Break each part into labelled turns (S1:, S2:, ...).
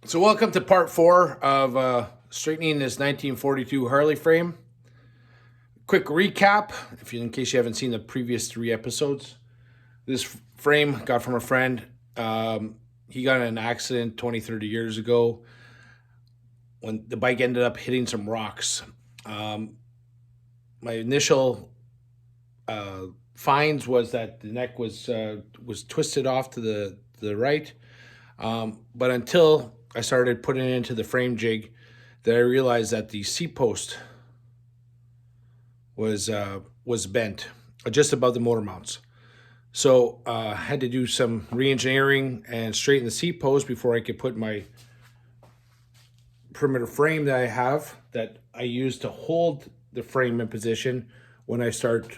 S1: So welcome to part 4 of straightening this 1942 Harley frame. Quick recap, in case you haven't seen the previous 3 episodes. This frame got from a friend. He got in an accident 20, 30 years ago when the bike ended up hitting some rocks. My initial finds was that the neck was twisted off to the right, but until I started putting it into the frame jig, that I realized that the seat post was bent just above the motor mounts. So I had to do some re-engineering and straighten the seat post before I could put my perimeter frame that I have that I use to hold the frame in position when I start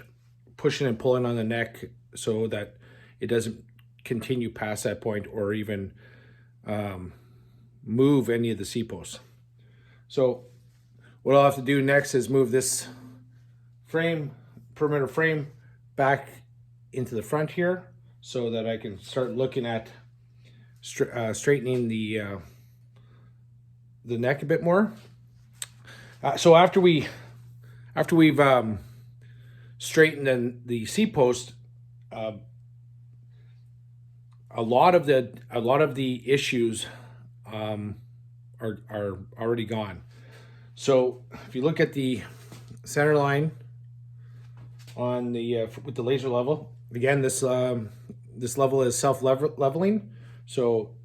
S1: pushing and pulling on the neck, so that it doesn't continue past that point or even move any of the seat posts. So what I'll have to do next is move this perimeter frame back into the front here so that I can start looking at straightening the neck a bit more. So after we've straightened the seat post, a lot of the issues are already gone. So if you look at the center line on the with the laser level, again, this level is self-leveling, so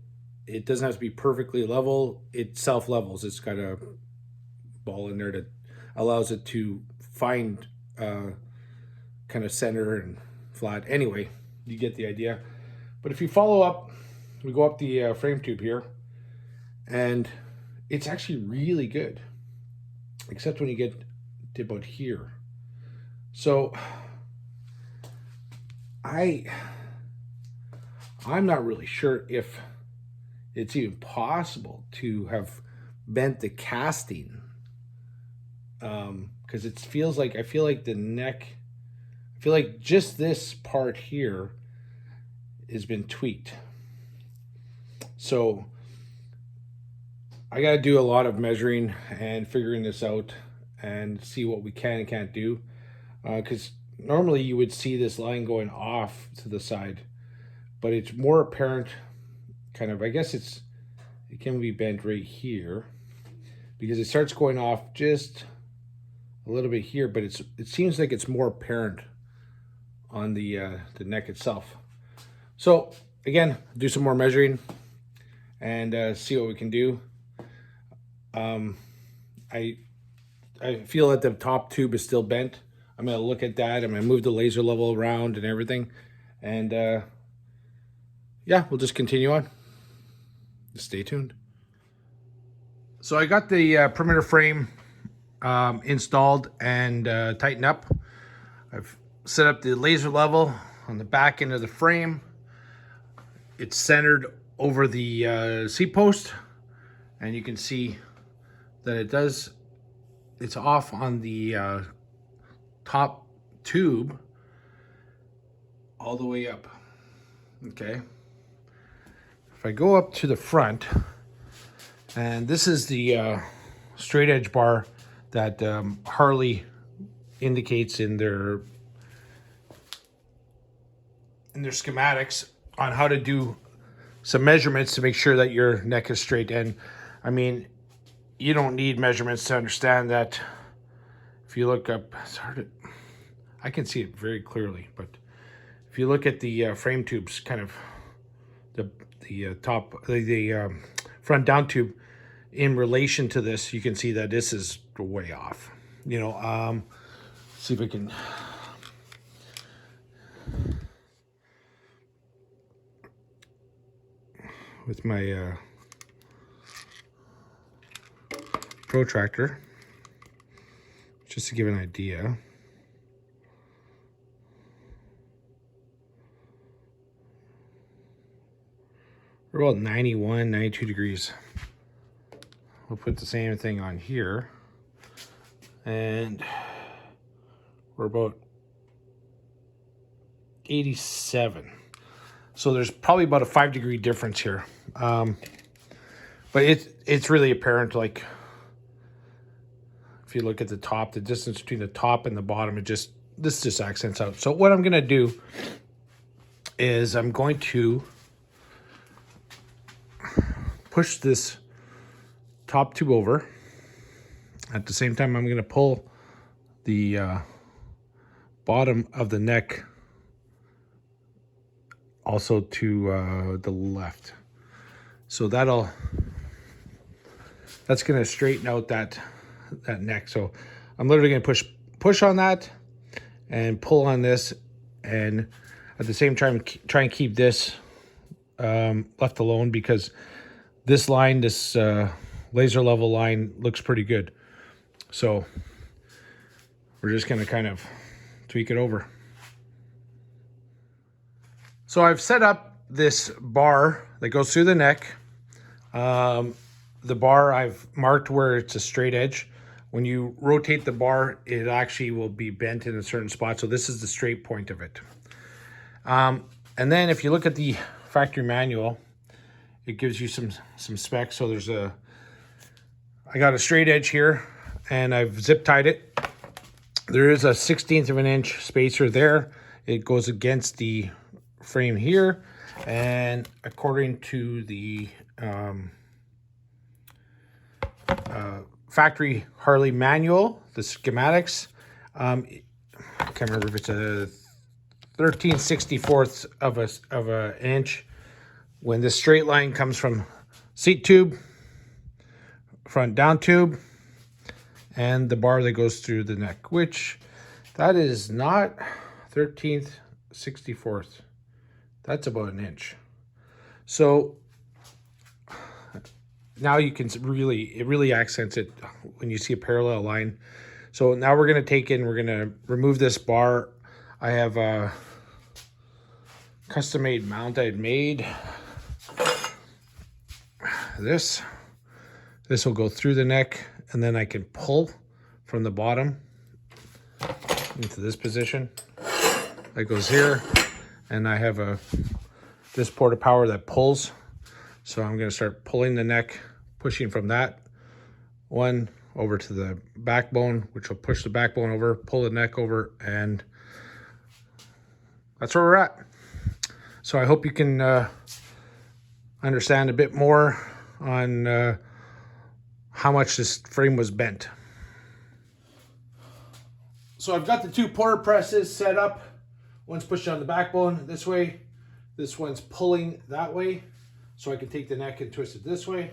S1: it doesn't have to be perfectly level. It self-levels. It's got a ball in there that allows it to find kind of center and flat. Anyway, you get the idea. But if you follow up, we go up the frame tube here, and it's actually really good, except when you get to about here. So I'm not really sure if it's even possible to have bent the casting, because I feel like the neck, I feel like just this part here has been tweaked. So I got to do a lot of measuring and figuring this out and see what we can and can't do, because normally you would see this line going off to the side, but it's more apparent kind of, I guess it can be bent right here, because it starts going off just a little bit here, but it seems like it's more apparent on the neck itself. So again, do some more measuring and see what we can do. I feel that the top tube is still bent. I'm going to look at that. I'm going to move the laser level around and everything. And yeah, we'll just continue on. Just stay tuned. So I got the perimeter frame installed and tightened up. I've set up the laser level on the back end of the frame. It's centered over the seat post, and you can see that it's off on the top tube all the way up. Okay. If I go up to the front, and this is the straight edge bar that Harley indicates in their schematics on how to do some measurements to make sure that your neck is straight. And I mean, you don't need measurements to understand that. If you look up, it's hard to, I can see it very clearly, but if you look at the frame tubes, kind of the front down tube in relation to this, you can see that this is way off. See if I can with my protractor, just to give an idea. We're about 91, 92 degrees. We'll put the same thing on here, and we're about 87. So there's probably about a 5-degree difference here. But it's really apparent, like if you look at the top, the distance between the top and the bottom, this just accents out. So what I'm gonna do is I'm going to push this top tube over. At the same time, I'm going to pull the bottom of the neck also to the left. So that's going to straighten out that neck. So I'm literally going to push on that and pull on this, and at the same time try and keep this left alone, because this line, this laser level line, looks pretty good. So we're just going to kind of tweak it over. So I've set up this bar that goes through the neck. The bar, I've marked where it's a straight edge. When you rotate the bar, it actually will be bent in a certain spot. So this is the straight point of it. And then if you look at the factory manual, it gives you some specs. So I got a straight edge here, and I've zip tied it. There is a 1/16 of an inch spacer there. It goes against the frame here, and according to the factory Harley manual, the schematics, I can't remember if it's a 13/64 of an inch. When this straight line comes from seat tube, front down tube, and the bar that goes through the neck, which that is not 13/64. That's about an inch. So now you can it really accents it when you see a parallel line. So now we're going to take in, we're going to remove this bar. I have a custom made mount I had made. This will go through the neck, and then I can pull from the bottom into this position. That goes here, and I have this port of power that pulls. So I'm going to start pulling the neck, pushing from that one over to the backbone, which will push the backbone over, pull the neck over, and that's where we're at. So I hope you can understand a bit more on how much this frame was bent. So I've got the two porter presses set up. One's pushing on the backbone this way. This one's pulling that way. So I can take the neck and twist it this way.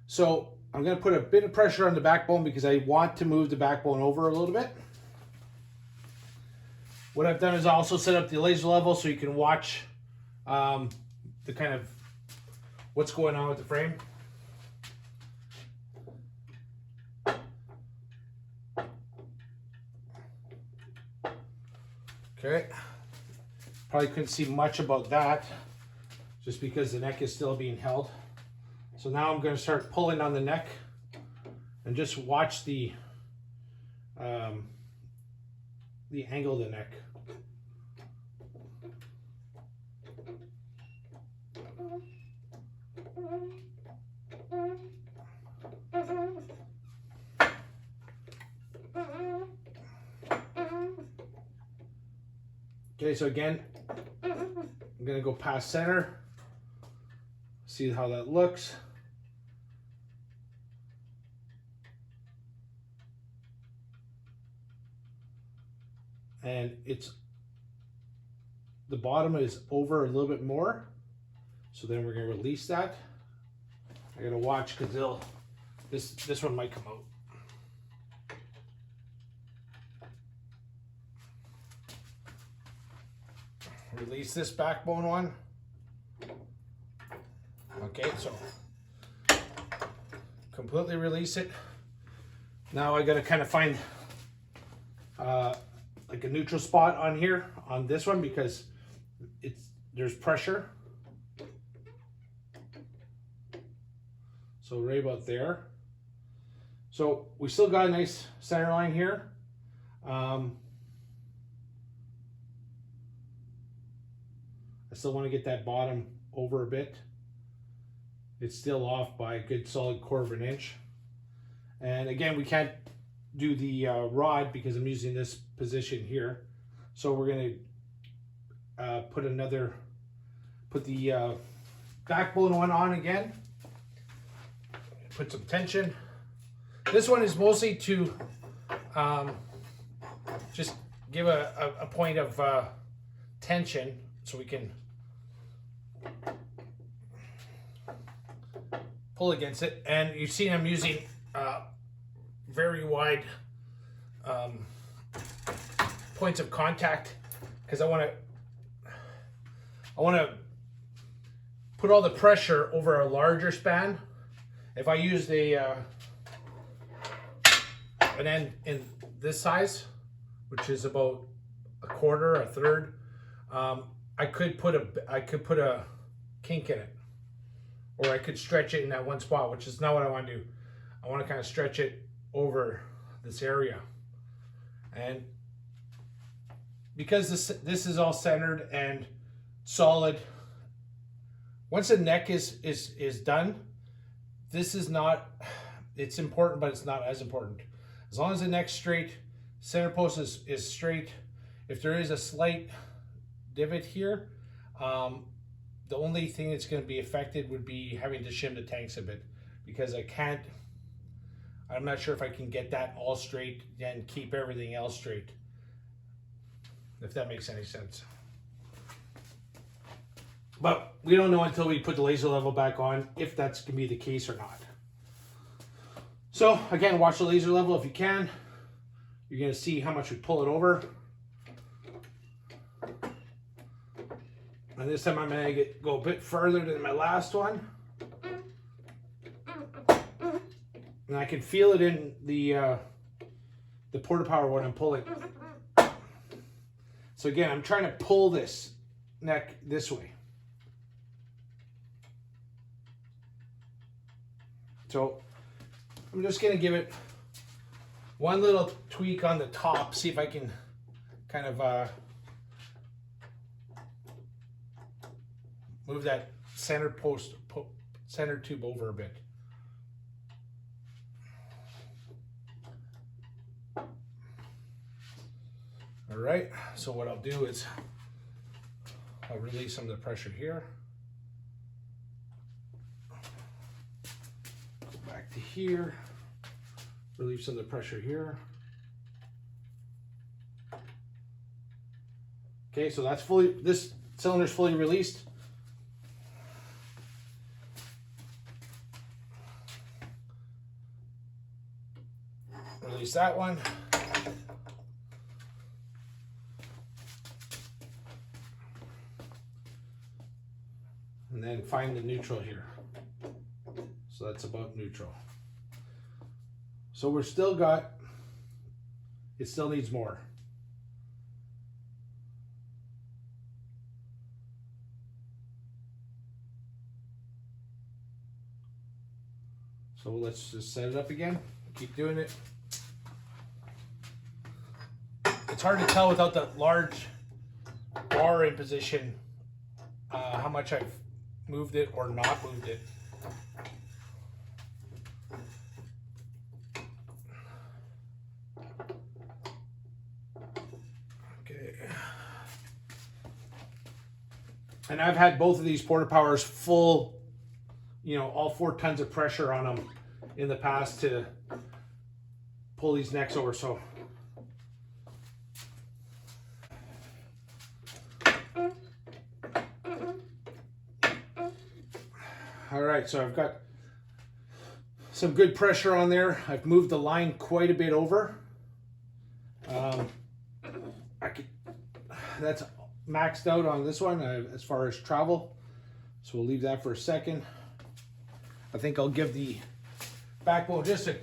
S1: So I'm going to put a bit of pressure on the backbone because I want to move the backbone over a little bit. What I've done is I also set up the laser level so you can watch the kind of what's going on with the frame. Okay, probably couldn't see much about that just because the neck is still being held. So now I'm going to start pulling on the neck and just watch the angle of the neck. Okay, so again, I'm going to go past center, see how that looks. And the bottom is over a little bit more. So then we're going to release that. I got to watch because this one might come out. Release this backbone one. Okay, so completely release it. Now I got to kind of find like a neutral spot on here on this one because there's pressure. So right about there. So we still got a nice center line here. I still want to get that bottom over a bit. it's still off by a good solid 1/4 inch. And again, we can't do the rod because I'm using this position here. So we're going to put the backbone one on again. Put some tension. This one is mostly to just give a point of tension so we can pull against it. And you see I'm using very wide points of contact because I want to put all the pressure over a larger span. If I used an end in this size, which is about a 1/4, a 1/3, I could put a kink in it, or I could stretch it in that one spot, which is not what I want to do. I want to kind of stretch it over this area, and because this is all centered and solid, once the neck is done, this is not, it's important, but it's not as important. As long as the neck's straight, center post is straight. If there is a slight divot here, the only thing that's going to be affected would be having to shim the tanks a bit, because I'm not sure if I can get that all straight and keep everything else straight, if that makes any sense. But we don't know until we put the laser level back on if that's going to be the case or not. So again, watch the laser level if you can. You're going to see how much we pull it over. And this time I'm going to go a bit further than my last one. And I can feel it in the porta power when I'm pulling. So again, I'm trying to pull this neck this way. So I'm just going to give it one little tweak on the top, see if I can kind of move that center tube over a bit. All right, so what I'll do is I'll release some of the pressure here. Go back to here, relieve some of the pressure here. Okay, so that's this cylinder's fully released. Release that one. And then find the neutral here. So that's about neutral. So we're still got, it still needs more. So let's just set it up again. Keep doing it. It's hard to tell without the large bar in position how much I've moved it or not moved it. Okay. And I've had both of these porta powers full, all 4 tons of pressure on them in the past to pull these necks over. So all right, so I've got some good pressure on there. I've moved the line quite a bit over. That's maxed out on this one as far as travel. So we'll leave that for a second. I think I'll give the backbone just a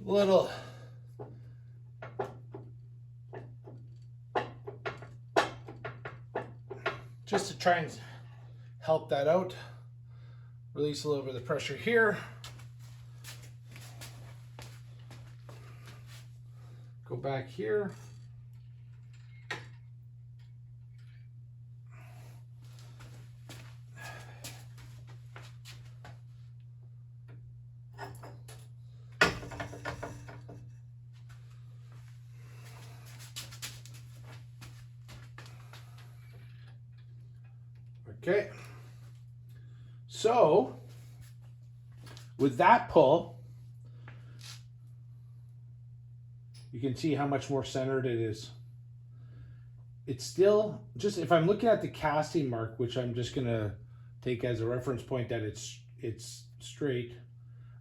S1: little just to try and help that out. Release a little bit of the pressure here. Go back here. Okay. So with that pull, you can see how much more centered it is. It's still just, if I'm looking at the casting mark, which I'm just gonna take as a reference point that it's straight.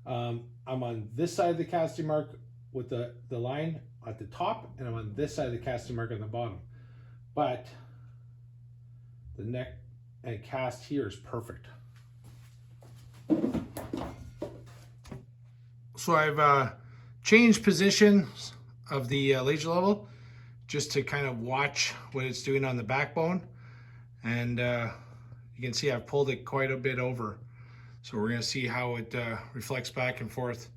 S1: I'm on this side of the casting mark with the line at the top, and I'm on this side of the casting mark on the bottom. But the neck and cast here is perfect. So I've changed positions of the laser level just to kind of watch what it's doing on the backbone. And you can see I've pulled it quite a bit over. So we're gonna see how it reflects back and forth.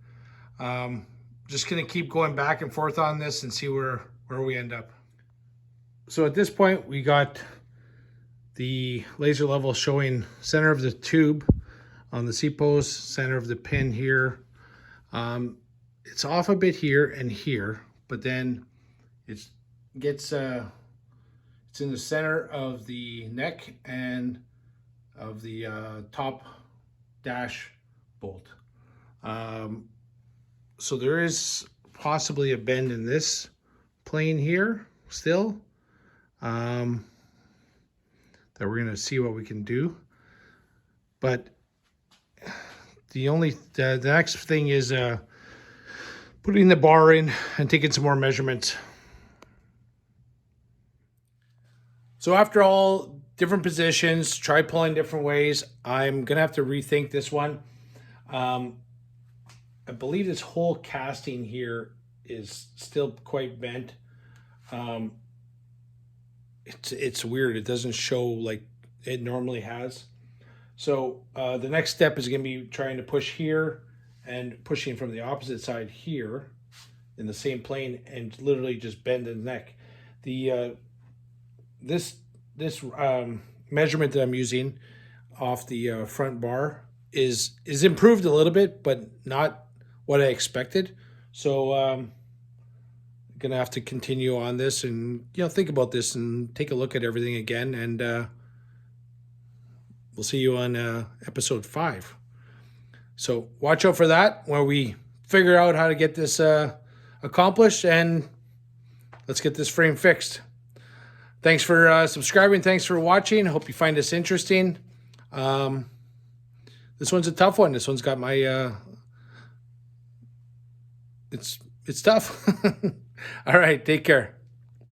S1: Just gonna keep going back and forth on this and see where we end up. So at this point, we got the laser level showing center of the tube on the seat post, center of the pin here. It's off a bit here and here, but then it's in the center of the neck and of the top dash bolt. So there is possibly a bend in this plane here still, that we're going to see what we can do. But the next thing is putting the bar in and taking some more measurements. So after all different positions, try pulling different ways, I'm gonna have to rethink this one. I believe this whole casting here is still quite bent. It's weird. It doesn't show like it normally has. So the next step is going to be trying to push here and pushing from the opposite side here in the same plane and literally just bend the neck. The this measurement that I'm using off the front bar is improved a little bit, but not what I expected. So I'm gonna have to continue on this and think about this and take a look at everything again, and we'll see you on episode 5. So watch out for that where we figure out how to get this accomplished, and let's get this frame fixed. Thanks for subscribing. Thanks for watching. Hope you find this interesting. This one's a tough one. This one's got my it's tough. All right, take care.